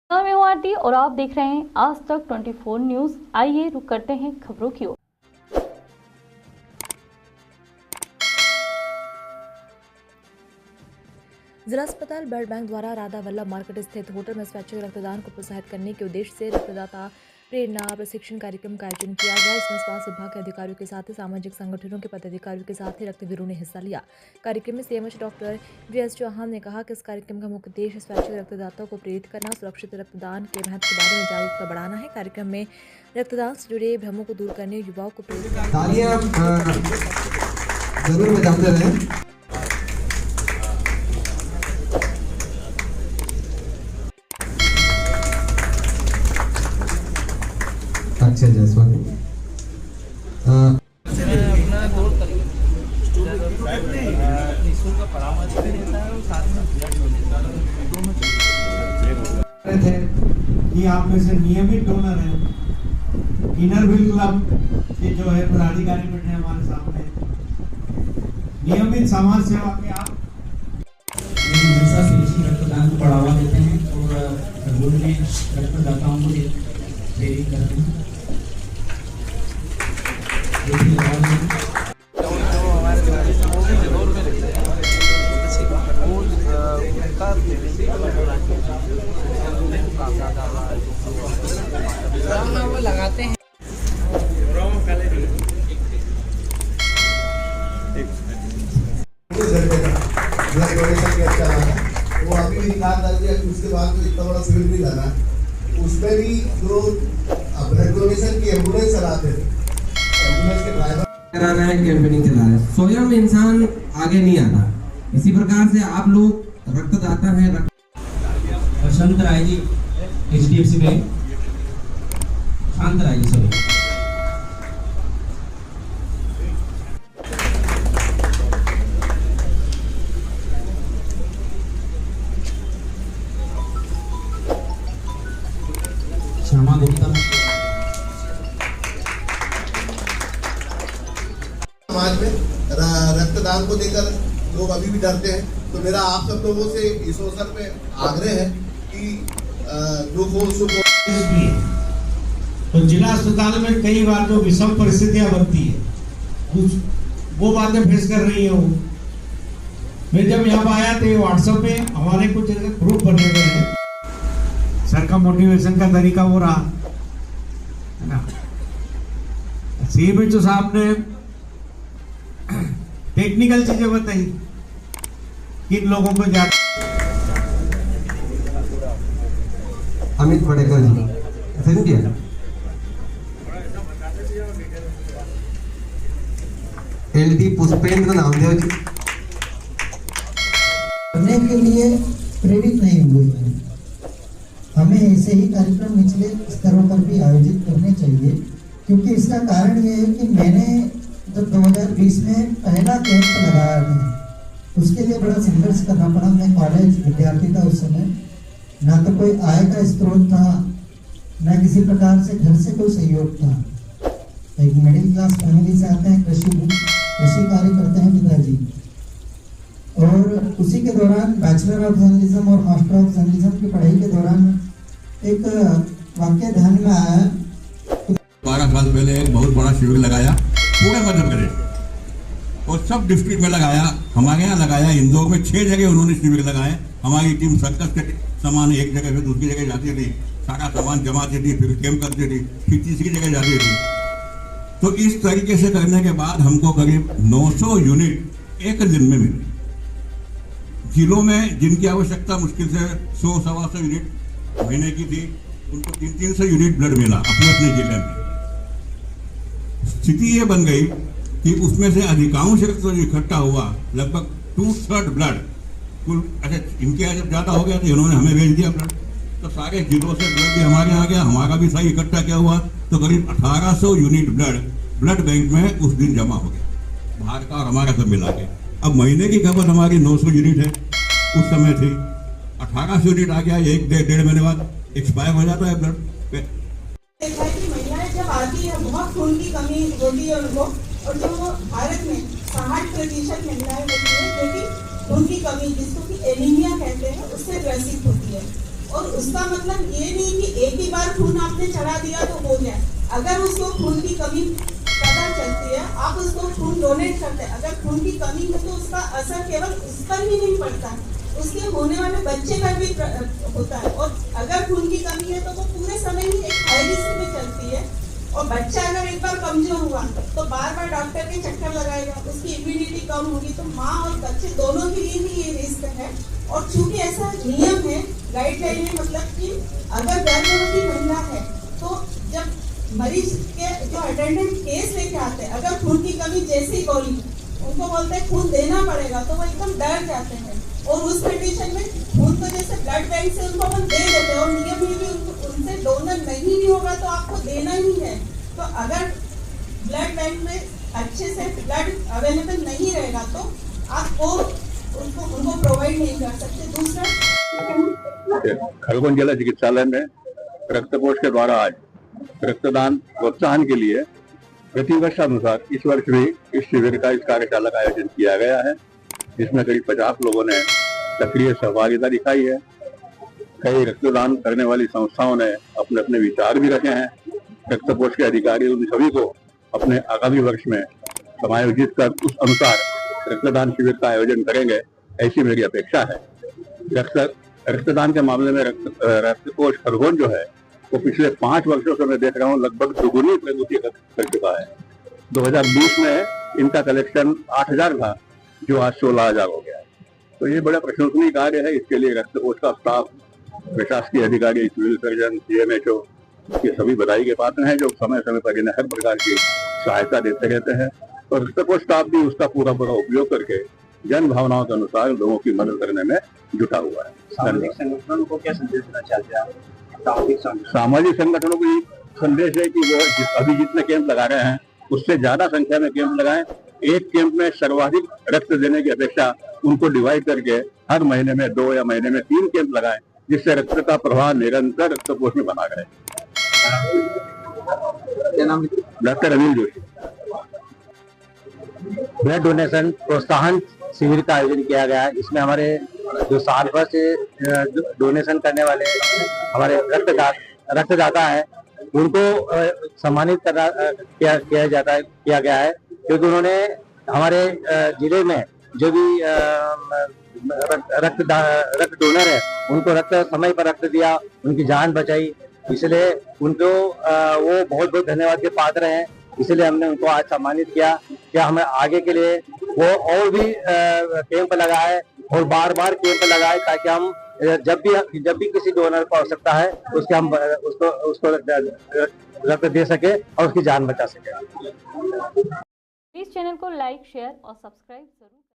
मैं हूं आरती और आप देख रहे हैं आज तक 24 न्यूज। आइए रुक करते हैं खबरों की ओर। जिला अस्पताल ब्लड बैंक द्वारा राधा वल्लभ मार्केट स्थित होटल में स्वैच्छिक रक्तदान को प्रोत्साहित करने के उद्देश्य से रक्तदाता प्रेरणा प्रशिक्षण कार्यक्रम का आयोजन किया गया। इसमें स्वास्थ्य विभाग के अधिकारियों के साथ ही सामाजिक संगठनों के पदाधिकारियों के साथ ही रक्तवीरों ने हिस्सा लिया। कार्यक्रम में सीएमएच डॉक्टर वीएस चौहान ने कहा कि इस कार्यक्रम का मुख्य उद्देश्य स्वैच्छिक रक्तदाताओं को प्रेरित करना, सुरक्षित रक्तदान के महत्व के बारे में जागरूकता बढ़ाना है। कार्यक्रम में रक्तदान से जुड़े भ्रमों को दूर करने, युवाओं को प्रेरित करने। अच्छा जसवंत अपना दौड़ करिए निःशुल्क परामर्श भी देता है और साथ में दोनों थे कि आप में से नियमित डोनर हैं। इनर व्हील क्लब के जो है पदाधिकारी बैठे हैं हमारे सामने, नियमित समाज सेवा के आप हमेशा से इसी रक्तदान को बढ़ावा देते हैं और जरूर में रक्तदाताओं को प्रेरित करते हैं। वो लगाते हैं वो अभी भी निकाल डाल दिया कि उसके बाद तो इतना बड़ा सिविल भी लगा, उसमें भी जो ब्लड डोनेशन की एम्बुलेंस चलाते थे, एम्बुलेंस के ड्राइवर करा रहा है, कैंपेनिंग चला रहा है। स्वयं इंसान आगे नहीं आता। इसी प्रकार से आप लोग रक्तदाता हैं। शांत राय जी एचडीएफसी बैंक, शांत राय जी सभी। श्यामा गुप्ता समाज में रक्तदान को देकर लोग अभी भी डरते हैं, तो मेरा आप सब लोगों से इस अवसर पे आग्रह है कि तो जिला अस्पताल में कई बार जो विषम परिस्थितियां बनती है, कुछ वो बातें फेस कर रही है। वो मैं जब यहाँ आया तो व्हाट्सएप पे हमारे कुछ ग्रुप बने हुए हैं। सर का मोटिवेशन का तरीका वो रहा है ना। सीएमएचओ साहब ने टेक्निकल चीजें बताई, किन लोगों को जाता। अमित पटेकर जी ऐसे किया। एलटी पुष्पेंद्र नामदेव जी करने के लिए प्रेरित नहीं हुए हैं। हमें ऐसे ही कार्यक्रम निचले स्तरों पर भी आयोजित करने चाहिए, क्योंकि इसका कारण ये है कि मैंने जब 2020 में पहला कैंप लगाया था, उसके लिए बड़ा संघर्ष करना पड़ा। मैं कॉलेज विद्यार्थी था उस समय, ना तो कोई आय का स्रोत था, न किसी प्रकार से घर से कोई सहयोग था। एक मिडिल क्लास फैमिली से आते हैं, कृषि कार्य करते हैं पिताजी, और उसी के दौरान बैचलर ऑफ जर्नलिज्म और मास्टर ऑफ जर्नलिज्म की पढ़ाई के दौरान एक वाक्य ध्यान में आया। 12 साल पहले एक बहुत बड़ा शिविर लगाया पूरे मध्य प्रदेश और सब डिस्ट्रिक्ट में लगाया। हमारे यहाँ लगाया, इंदौर में 6 जगह उन्होंने शिविर लगाए। हमारी टीम सर्कस के सामान एक जगह से दूसरी जगह जाती थी, सारा सामान जमाती थी, फिर कैंप करती थी, फिर तीसरी जगह जाती थी। तो इस तरीके से करने के बाद हमको करीब 900 यूनिट एक दिन में मिले। जिलों में जिनकी आवश्यकता मुश्किल से 100-125 यूनिट महीने की थी, उनको 300-300 यूनिट ब्लड मिला अपने अपने जिले में। स्थिति ये बन गई कि उसमें से अधिकांश रक्त जो इकट्ठा हुआ, लगभग 2/3 ब्लड कुल, अच्छा इनके यहाँ जब ज़्यादा हो गया तो इन्होंने हमें भेज दिया ब्लड, तो सारे जिलों से ब्लड भी हमारे आ गया, हमारा भी सही इकट्ठा क्या हुआ, तो करीब 1800 यूनिट ब्लड बैंक में उस दिन जमा हो गया, बाहर का और हमारा सब मिला के। अब महीने की खपत हमारी 900 यूनिट है, उस समय थी 1800 यूनिट आ गया। 1-1.5 महीने बाद एक्सपायर हो जाता है ब्लड। देखा है कि महिलाएं जब आती है बहुत खून की कमी होती है उनको, और जो भारत में 60% महिलाएं होती है जो कि खून की कमी, जिसको कि एनीमिया कहते हैं, उससे ग्रसित होती है। और उसका मतलब ये नहीं कि एक ही बार खून आपने चढ़ा दिया तो हो गया। अगर उसको खून की कमी पता चलती है, आप उसको खून डोनेट करते हैं, अगर खून की कमी है तो उसका असर केवल उस पर ही नहीं पड़ता, उसके होने वाले बच्चे पर भी होता है। और अगर खून की कमी है तो वो पूरे समय ही एक हाई रिस्क में चलती है। और बच्चा अगर एक बार कमजोर हुआ तो बार बार डॉक्टर के चक्कर लगाएगा, उसकी इम्यूनिटी कम होगी, तो माँ और बच्चे दोनों के लिए ही ये रिस्क है। और चूंकि ऐसा नियम है, गाइडलाइन है, मतलब कि अगर गर्भवती महिला है तो जब मरीज के जो अटेंडेंट केस लेके आते हैं, अगर खून की कमी जैसी बोली, उनको बोलते हैं खून देना पड़ेगा, तो वो एकदम डर जाते हैं। और उस कंडीशन में खून तो जैसे ब्लड बैंक से उनको हम दे देते हैं, और नियम में भी उनसे डोनर नहीं भी होगा तो आपको देना ही है। तो अगर ब्लड बैंक में अच्छे से ब्लड अवेलेबल नहीं रहेगा तो आपको उनको प्रोवाइड नहीं कर सकते। दूसरा, खरगोन जिला चिकित्सालय में रक्तकोष के द्वारा आज रक्तदान प्रोत्साहन के लिए प्रतिवर्ष अनुसार इस वर्ष भी इस शिविर का, इस कार्यशाला का आयोजन किया गया है, जिसमें करीब 50 लोगों ने सक्रिय सहभागिता दिखाई है। कई रक्तदान करने वाली संस्थाओं ने अपने अपने विचार भी रखे हैं। रक्तकोष के अधिकारी उन सभी को अपने आगामी वर्ष में समायोजित कर उस अनुसार रक्तदान शिविर का आयोजन करेंगे, ऐसी मेरी अपेक्षा है। रक्तदान के मामले में रक्तकोष खरगोन जो है वो पिछले 5 वर्षों से मैं देख रहा हूँ लगभग दुगुनी प्रगति कर चुका है। 2020 में इनका कलेक्शन 8000 था, जो आज 16000 हो गया है। तो ये बड़ा प्रशंसनीय कार्य है। इसके लिए रक्तकोष का स्टाफ, प्रशासकीय अधिकारी, सिविल सर्जन, CMHO ये सभी बधाई के पात्र हैं, जो समय समय पर इन्हें हर प्रकार की सहायता देते रहते हैं। और रक्तकोष स्टाफ भी उसका पूरा उपयोग करके जन भावनाओं के अनुसार लोगों की मदद करने में जुटा हुआ है। सामाजिक संगठनों को क्या संदेश देना चाहते हैं? सामाजिक संगठनों को ये संदेश है कि वो अभी जितने कैंप लगा रहे हैं उससे ज्यादा संख्या में कैंप लगाएं। एक कैंप में सर्वाधिक रक्त देने की अपेक्षा उनको डिवाइड करके हर महीने में 2 या महीने में 3 कैंप लगाएं, जिससे रक्त का प्रवाह निरंतर रक्तकोष में बना रहे। क्या नाम? Doctor Anil Joshi. Blood donation प्रोत्साहन शिविर का आयोजन किया गया है। इसमें हमारे जो साल भर से डोनेशन करने वाले हमारे रक्तदाता है, उनको सम्मानित किया गया है, क्योंकि उन्होंने हमारे जिले में जो भी रक्त डोनर है उनको रक्त समय पर रक्त दिया, उनकी जान बचाई, इसलिए उनको वो बहुत बहुत धन्यवाद के पात्र हैं। इसलिए हमने उनको आज सम्मानित किया। क्या हमें आगे के लिए वो और भी कैंप लगाए और बार बार कैंप लगाए, ताकि हम जब भी किसी डोनर को आवश्यकता है उसके हम उसको रक्त दे सके और उसकी जान बचा सके। इस चैनल को लाइक, शेयर और सब्सक्राइब जरूर